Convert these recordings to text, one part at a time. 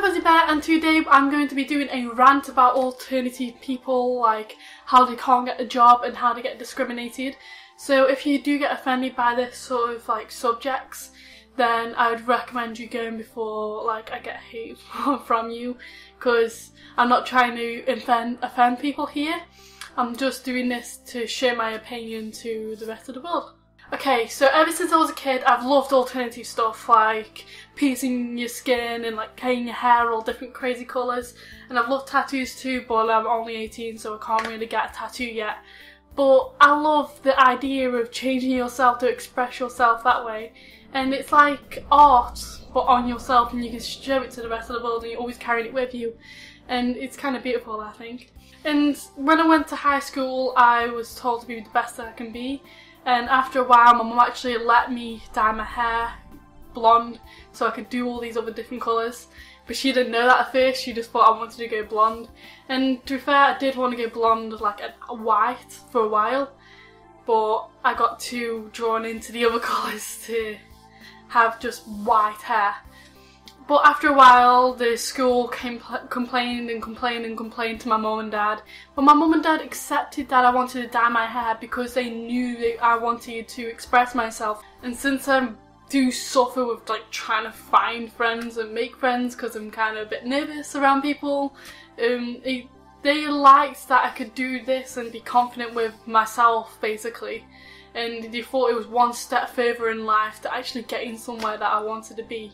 Fuzzy Bear, and today I'm going to be doing a rant about alternative people, like how they can't get a job and how they get discriminated. So if you do get offended by this sort of like subjects, then I would recommend you going before like I get hate from you, because I'm not trying to offend people here. I'm just doing this to share my opinion to the rest of the world. Okay, so ever since I was a kid, I've loved alternative stuff like piercing your skin and like painting your hair all different crazy colours. And I've loved tattoos too, but I'm only 18 so I can't really get a tattoo yet. But I love the idea of changing yourself to express yourself that way. And it's like art, but on yourself, and you can show it to the rest of the world and you're always carrying it with you. And it's kind of beautiful, I think. And when I went to high school, I was told to be the best that I can be. And after a while, my mum actually let me dye my hair blonde so I could do all these other different colours. But she didn't know that at first, she just thought I wanted to go blonde. And to be fair, I did want to go blonde, like a white, for a while. But I got too drawn into the other colours to have just white hair. But after a while, the school complained to my mum and dad. But my mum and dad accepted that I wanted to dye my hair because they knew that I wanted to express myself. And since I do suffer with like trying to find friends and make friends because I'm kind of a bit nervous around people, they liked that I could do this and be confident with myself basically. And they thought it was one step further in life to actually getting somewhere that I wanted to be.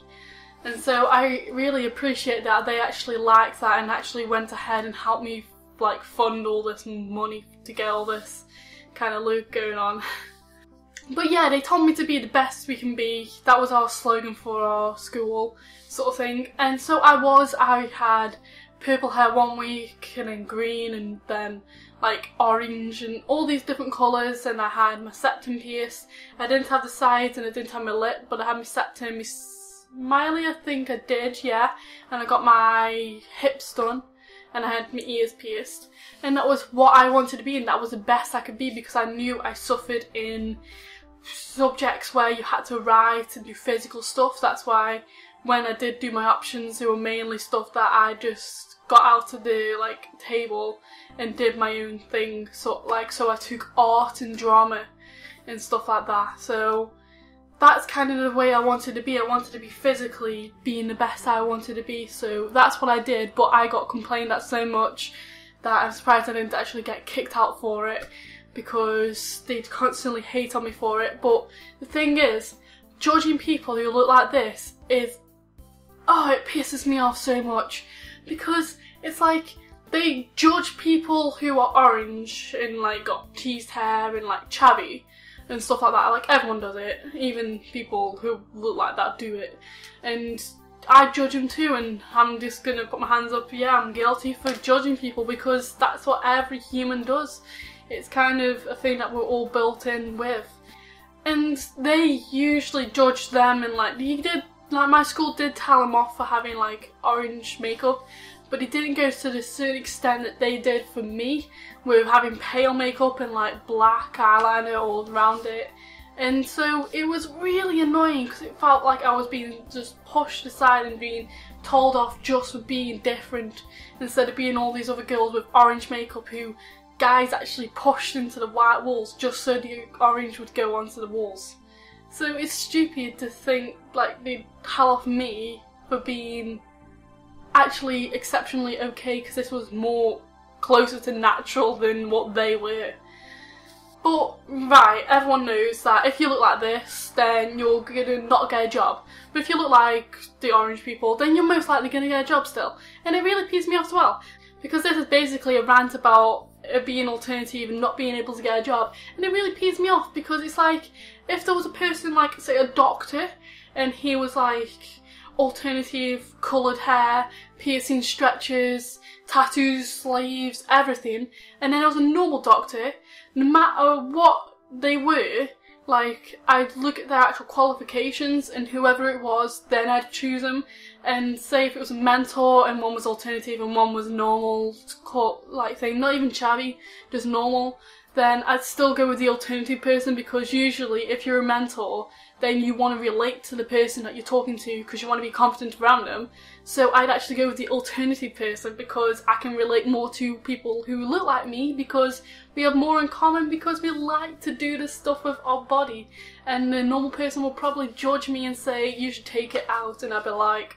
And so I really appreciate that they actually liked that and actually went ahead and helped me like fund all this money to get all this kind of look going on. But yeah, they told me to be the best we can be. That was our slogan for our school sort of thing. And so I had purple hair one week and then green and then like orange and all these different colours, and I had my septum pierced. I didn't have the sides and I didn't have my lip, but I had my septum, my smiley I think I did, yeah, and I got my hips done and I had my ears pierced, and that was what I wanted to be, and that was the best I could be because I knew I suffered in subjects where you had to write and do physical stuff. That's why when I did do my options, they were mainly stuff that I just got out of the like table and did my own thing. So I took art and drama and stuff like that. So that's kind of the way I wanted to be. I wanted to be physically being the best I wanted to be, so that's what I did. But I got complained at so much that I'm surprised I didn't actually get kicked out for it, because they'd constantly hate on me for it. But the thing is, judging people who look like this is, oh, it pisses me off so much, because it's like they judge people who are orange and like got teased hair and like chubby and stuff like that. Like everyone does it, even people who look like that do it, and I judge them too, and I'm just gonna put my hands up, yeah, I'm guilty for judging people because that's what every human does. It's kind of a thing that we're all built in with, and they usually judge them, and like my school did tell them off for having like orange makeup, but it didn't go to the certain extent that they did for me with having pale makeup and like black eyeliner all around it. And so it was really annoying because it felt like I was being just pushed aside and being told off just for being different, instead of being all these other girls with orange makeup who guys actually pushed into the white walls just so the orange would go onto the walls. So it's stupid to think like they tell off me for being actually exceptionally okay, because this was more closer to natural than what they were. But right, everyone knows that if you look like this, then you're gonna not get a job. But if you look like the orange people, then you're most likely gonna get a job still. And it really pisses me off as well, because this is basically a rant about being alternative and not being able to get a job. And it really pisses me off because it's like, if there was a person like, say, a doctor, and he was like alternative coloured hair, piercing stretches, tattoos, sleeves, everything, and then there was a normal doctor, no matter what they were, like, I'd look at their actual qualifications and whoever it was, then I'd choose them. And say if it was a mentor and one was alternative and one was normal, like thing, not even chavvy, just normal, then I'd still go with the alternative person, because usually if you're a mentor, then you want to relate to the person that you're talking to because you want to be confident around them. So I'd actually go with the alternative person because I can relate more to people who look like me because we have more in common, because we like to do this stuff with our body. And the normal person will probably judge me and say, you should take it out, and I'd be like...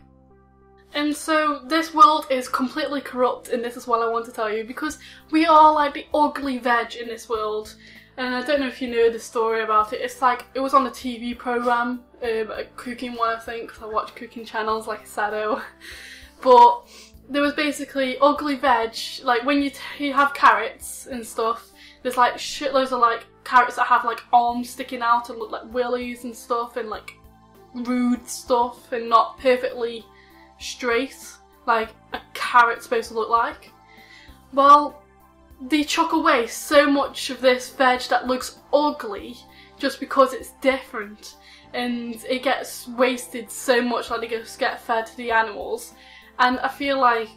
And so this world is completely corrupt, and this is what I want to tell you, because we are like the ugly veg in this world. And I don't know if you know the story about it. It's like, it was on a TV programme, a cooking one I think, because I watch cooking channels like a sado. But there was basically ugly veg, like when you have carrots and stuff, there's like shitloads of like carrots that have like arms sticking out and look like willies and stuff, and like rude stuff and not perfectly straight like a carrot's supposed to look like. Well, they chuck away so much of this veg that looks ugly just because it's different, and it gets wasted so much that they just get fed to the animals. And I feel like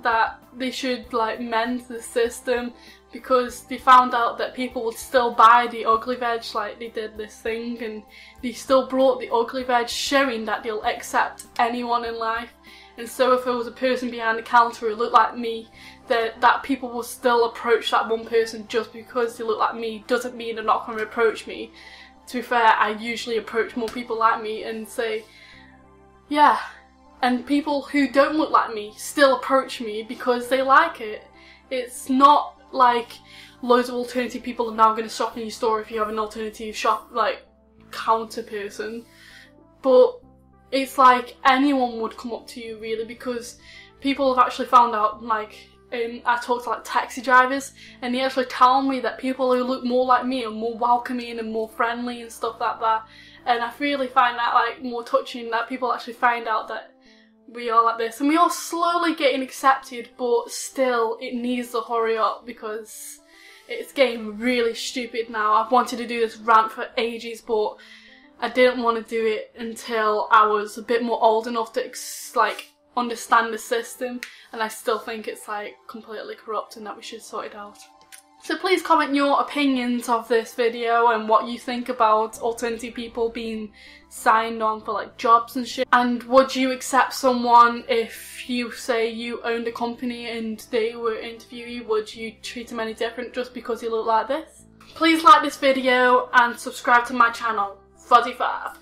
that they should like mend the system, because they found out that people would still buy the ugly veg, like they did this thing, and they still brought the ugly veg, showing that they'll accept anyone in life. And so if there was a person behind the counter who looked like me, that people will still approach that one person just because they look like me doesn't mean they're not going to approach me. To be fair, I usually approach more people like me and say, yeah. And people who don't look like me still approach me because they like it. It's not like loads of alternative people are now going to shop in your store if you have an alternative shop, like, counter person. But it's like anyone would come up to you, really, because people have actually found out, like, I talk to like taxi drivers, and they actually tell me that people who look more like me are more welcoming and more friendly and stuff like that. And I really find that like more touching, that people actually find out that we are like this, and we are slowly getting accepted, but still it needs to hurry up because it's getting really stupid now. I've wanted to do this rant for ages, but I didn't want to do it until I was a bit more old enough to like understand the system, and I still think it's like completely corrupt and that we should sort it out. So please comment your opinions of this video and what you think about alternative people being signed on for like jobs and shit. And would you accept someone if you say you owned a company and they were interviewing you? Would you treat them any different just because you look like this? Please like this video and subscribe to my channel. 45.